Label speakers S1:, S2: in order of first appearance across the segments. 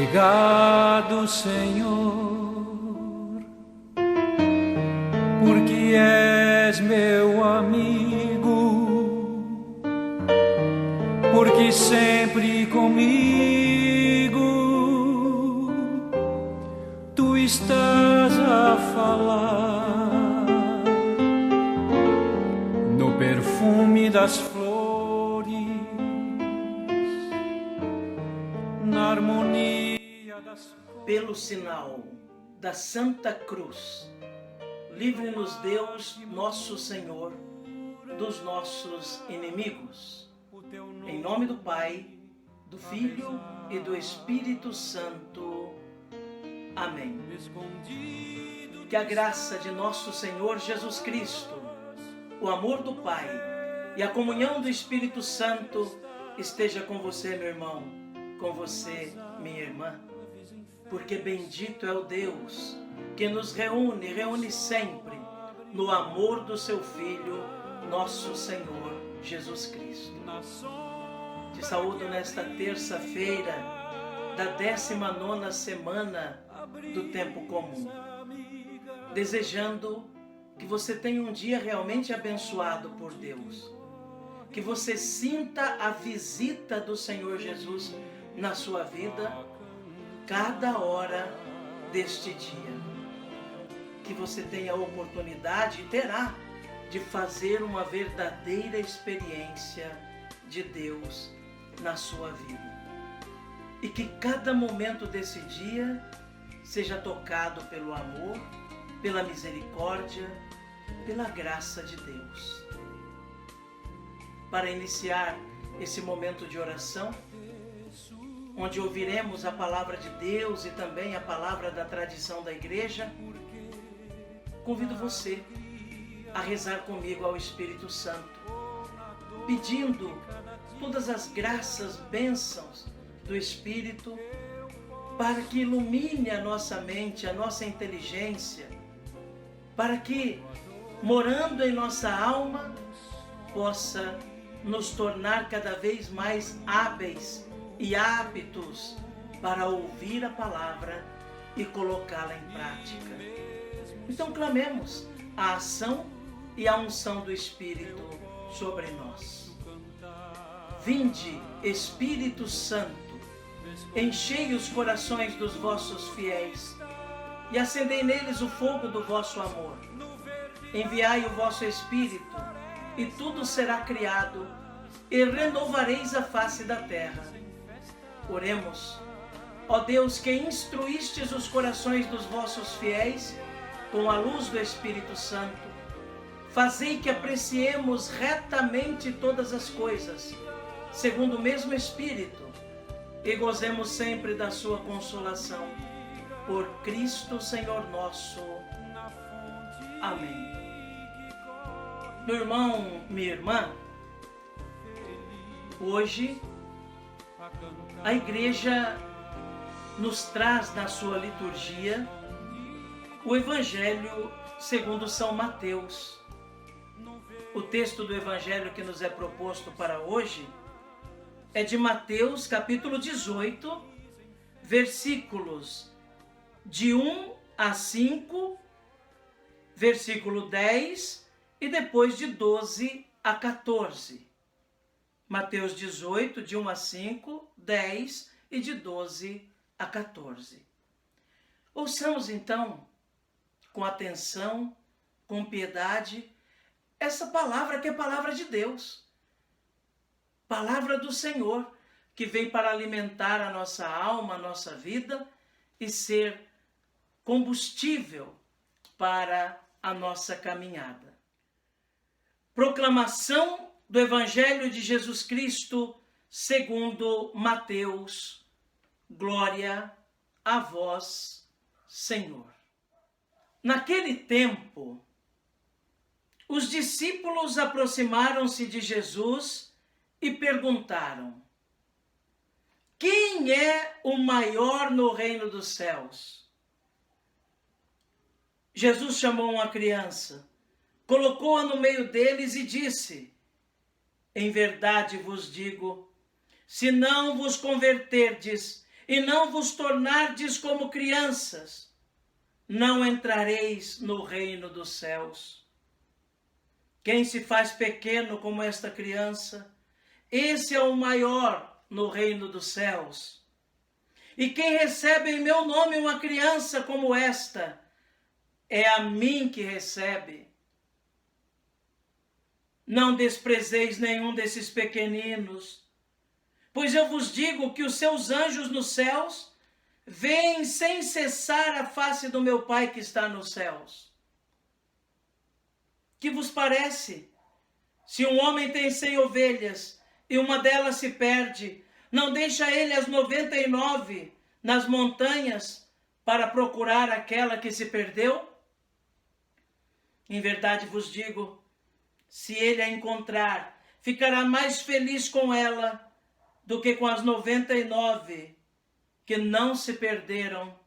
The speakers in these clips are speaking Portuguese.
S1: Obrigado, Senhor, porque és meu amigo, porque sempre comigo tu estás a falar no perfume das flores, na harmonia das cores.
S2: Pelo sinal da Santa Cruz, livre-nos Deus, nosso Senhor, dos nossos inimigos. Em nome do Pai, do Filho e do Espírito Santo. Amém. Que a graça de nosso Senhor Jesus Cristo, o amor do Pai e a comunhão do Espírito Santo esteja com você, meu irmão, com você, minha irmã. Porque bendito é o Deus que nos reúne sempre no amor do seu Filho, nosso Senhor Jesus Cristo. Te saúdo nesta terça-feira da 19ª semana do tempo comum, desejando que você tenha um dia realmente abençoado por Deus, que você sinta a visita do Senhor Jesus na sua vida cada hora deste dia, que você tenha a oportunidade e terá de fazer uma verdadeira experiência de Deus na sua vida, e que cada momento desse dia seja tocado pelo amor, pela misericórdia, pela graça de Deus. Para iniciar esse momento de oração, onde ouviremos a palavra de Deus e também a palavra da tradição da igreja, convido você a rezar comigo ao Espírito Santo, pedindo todas as graças, bênçãos do Espírito, para que ilumine a nossa mente, a nossa inteligência, para que, morando em nossa alma, possa nos tornar cada vez mais hábeis e aptos para ouvir a palavra e colocá-la em prática. Então clamemos a ação e a unção do Espírito sobre nós. Vinde, Espírito Santo, enchei os corações dos vossos fiéis e acendei neles o fogo do vosso amor. Enviai o vosso Espírito e tudo será criado e renovareis a face da terra. Oremos. Ó Deus, que instruístes os corações dos vossos fiéis com a luz do Espírito Santo, fazei que apreciemos retamente todas as coisas, segundo o mesmo Espírito, e gozemos sempre da sua consolação. Por Cristo Senhor nosso. Amém. Meu irmão, minha irmã, hoje a igreja nos traz na sua liturgia o Evangelho segundo São Mateus. O texto do Evangelho que nos é proposto para hoje é de Mateus, capítulo 18, versículos de 1 a 5, versículo 10 e depois de 12 a 14. Mateus 18, de 1 a 5, 10 e de 12 a 14. Ouçamos então, com atenção, com piedade, essa palavra que é palavra de Deus. Palavra do Senhor, que vem para alimentar a nossa alma, a nossa vida e ser combustível para a nossa caminhada. Proclamação do Evangelho de Jesus Cristo segundo Mateus. Glória a vós, Senhor. Naquele tempo, os discípulos aproximaram-se de Jesus e perguntaram: quem é o maior no reino dos céus? Jesus chamou uma criança, colocou-a no meio deles e disse: em verdade vos digo, se não vos converterdes e não vos tornardes como crianças, não entrareis no reino dos céus. Quem se faz pequeno como esta criança, esse é o maior no reino dos céus. E quem recebe em meu nome uma criança como esta, é a mim que recebe. Não desprezeis nenhum desses pequeninos, pois eu vos digo que os seus anjos nos céus veem sem cessar a face do meu Pai que está nos céus. Que vos parece? Se um homem tem 100 ovelhas e uma delas se perde, não deixa ele as 99 nas montanhas para procurar aquela que se perdeu? Em verdade vos digo, se ele a encontrar, ficará mais feliz com ela do que com as 99 que não se perderam.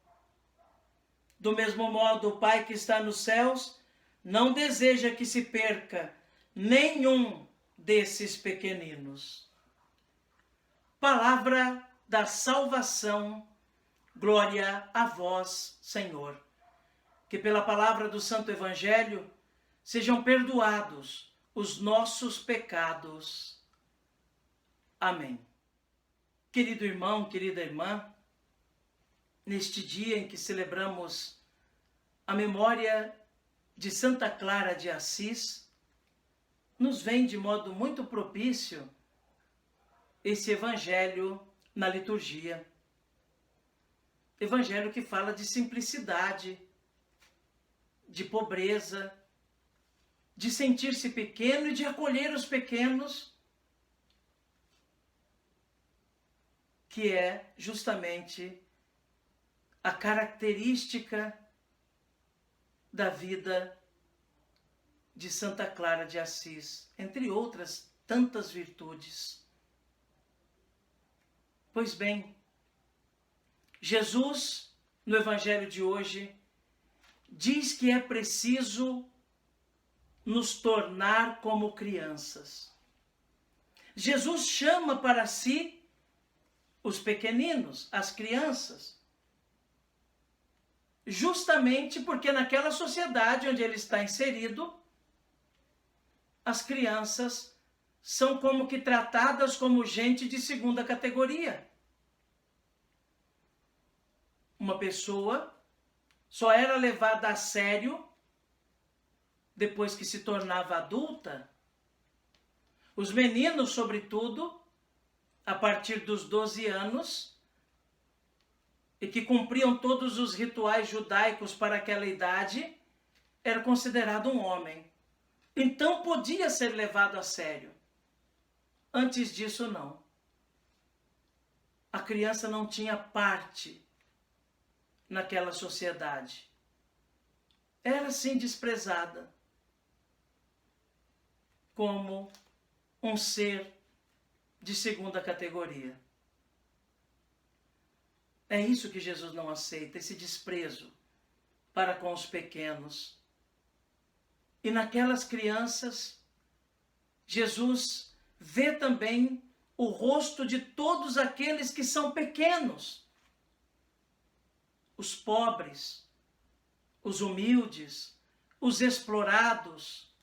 S2: Do mesmo modo, o Pai que está nos céus não deseja que se perca nenhum desses pequeninos. Palavra da salvação, glória a vós, Senhor. Que pela palavra do Santo Evangelho sejam perdoados os nossos pecados. Amém. Querido irmão, querida irmã, neste dia em que celebramos a memória de Santa Clara de Assis, nos vem de modo muito propício esse evangelho na liturgia. Evangelho que fala de simplicidade, de pobreza, de sentir-se pequeno e de acolher os pequenos, que é justamente a característica da vida de Santa Clara de Assis, entre outras tantas virtudes. Pois bem, Jesus, no Evangelho de hoje, diz que é preciso nos tornar como crianças. Jesus chama para si os pequeninos, as crianças, justamente porque naquela sociedade onde ele está inserido, as crianças são como que tratadas como gente de segunda categoria. Uma pessoa só era levada a sério depois que se tornava adulta. Os meninos, sobretudo, a partir dos 12 anos, e que cumpriam todos os rituais judaicos para aquela idade, era considerado um homem. Então podia ser levado a sério. Antes disso, não. A criança não tinha parte naquela sociedade. Era assim desprezada, como um ser de segunda categoria. É isso que Jesus não aceita, esse desprezo para com os pequenos. E naquelas crianças, Jesus vê também o rosto de todos aqueles que são pequenos. Os pobres, os humildes, os explorados,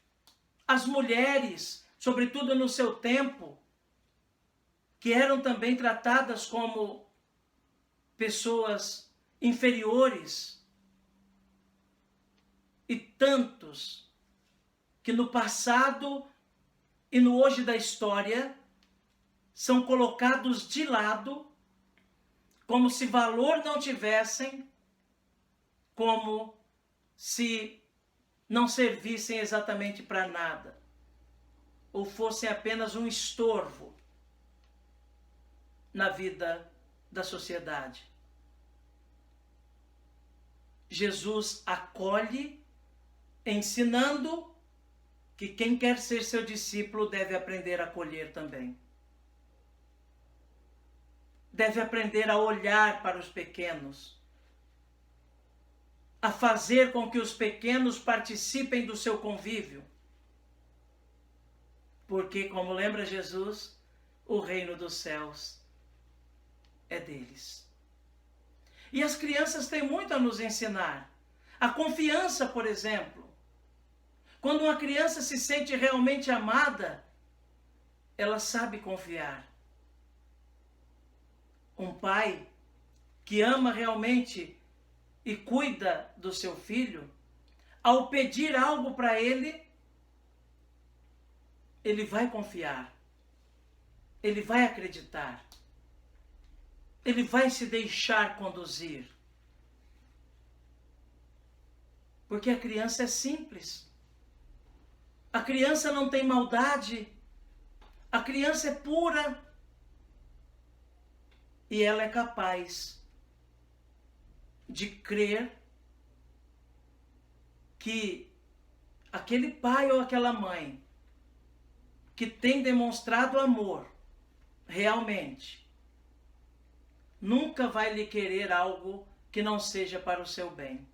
S2: as mulheres, sobretudo no seu tempo, que eram também tratadas como pessoas inferiores, e tantos que no passado e no hoje da história são colocados de lado, como se valor não tivessem, como se não servissem exatamente para nada, ou fossem apenas um estorvo na vida da sociedade. Jesus acolhe, ensinando que quem quer ser seu discípulo deve aprender a acolher também. Deve aprender a olhar para os pequenos, a fazer com que os pequenos participem do seu convívio. Porque, como lembra Jesus, o reino dos céus é deles. E as crianças têm muito a nos ensinar. A confiança, por exemplo. Quando uma criança se sente realmente amada, ela sabe confiar. Um pai que ama realmente e cuida do seu filho, ao pedir algo para ele, ele vai confiar, ele vai acreditar, ele vai se deixar conduzir. Porque a criança é simples, a criança não tem maldade, a criança é pura e ela é capaz de crer que aquele pai ou aquela mãe que tem demonstrado amor realmente nunca vai lhe querer algo que não seja para o seu bem.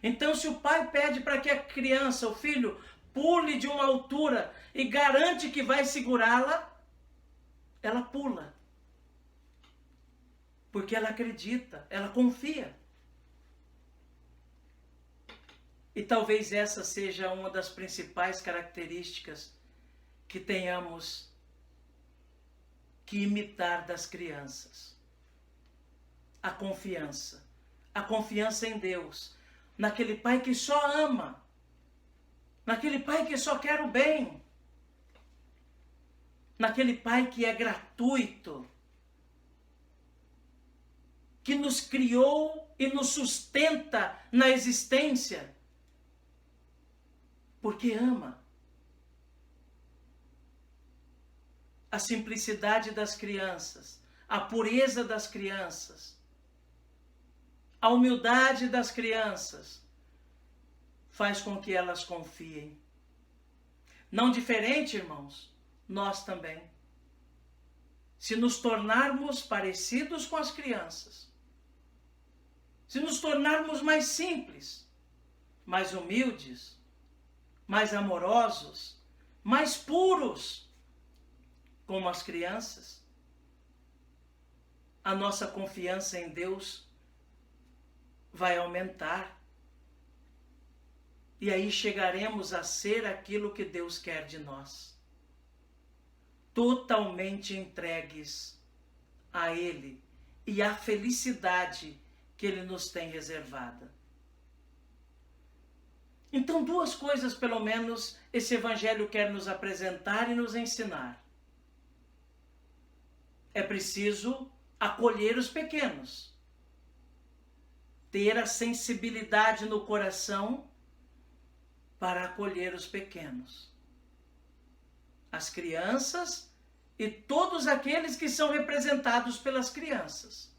S2: Então, se o pai pede para que a criança, o filho, pule de uma altura e garante que vai segurá-la, ela pula. Porque ela acredita, ela confia. E talvez essa seja uma das principais características que tenhamos que imitar das crianças. A confiança em Deus, naquele pai que só ama, naquele pai que só quer o bem, naquele pai que é gratuito, que nos criou e nos sustenta na existência, porque ama. A simplicidade das crianças, a pureza das crianças, a humildade das crianças faz com que elas confiem. Não diferente, irmãos, nós também. Se nos tornarmos parecidos com as crianças, se nos tornarmos mais simples, mais humildes, mais amorosos, mais puros, como as crianças, a nossa confiança em Deus vai aumentar. E aí chegaremos a ser aquilo que Deus quer de nós. Totalmente entregues a Ele e à felicidade que Ele nos tem reservada. Então, duas coisas, pelo menos, esse Evangelho quer nos apresentar e nos ensinar. É preciso acolher os pequenos, ter a sensibilidade no coração para acolher os pequenos, as crianças e todos aqueles que são representados pelas crianças.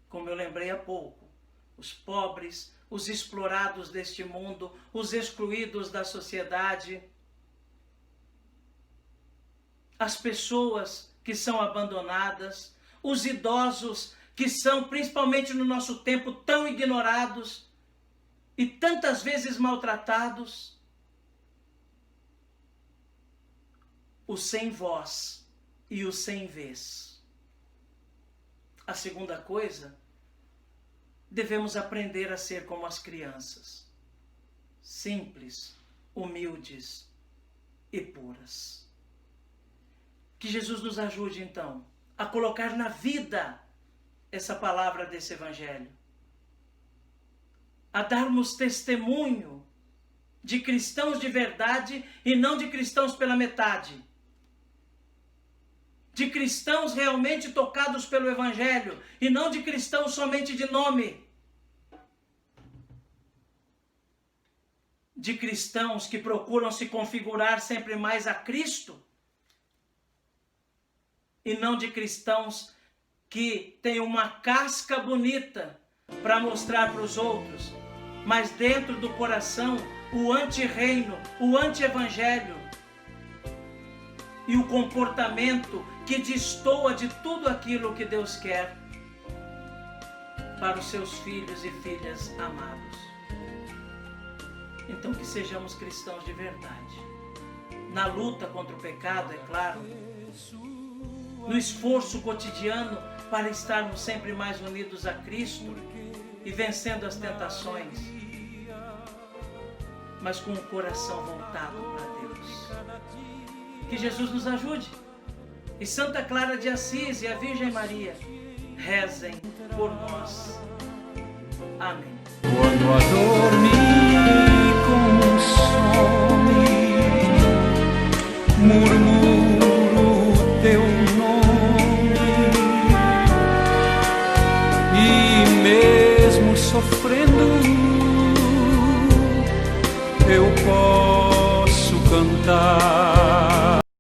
S2: Como eu lembrei há pouco, os pobres, os explorados deste mundo, os excluídos da sociedade, as pessoas que são abandonadas, os idosos que são, principalmente no nosso tempo, tão ignorados e tantas vezes maltratados, os sem voz e os sem vez. A segunda coisa, devemos aprender a ser como as crianças, simples, humildes e puras. Que Jesus nos ajude, então, a colocar na vida essa palavra desse Evangelho, a darmos testemunho de cristãos de verdade e não de cristãos pela metade, de cristãos realmente tocados pelo Evangelho e não de cristãos somente de nome, de cristãos que procuram se configurar sempre mais a Cristo e não de cristãos que têm uma casca bonita para mostrar para os outros, mas dentro do coração o anti-reino, o anti-evangelho e o comportamento que destoa de tudo aquilo que Deus quer para os seus filhos e filhas amados. Então que sejamos cristãos de verdade, na luta contra o pecado, é claro, no esforço cotidiano para estarmos sempre mais unidos a Cristo e vencendo as tentações, mas com o coração voltado para Deus. Que Jesus nos ajude. E Santa Clara de Assis e a Virgem Maria rezem por nós. Amém.
S1: Quando a dor me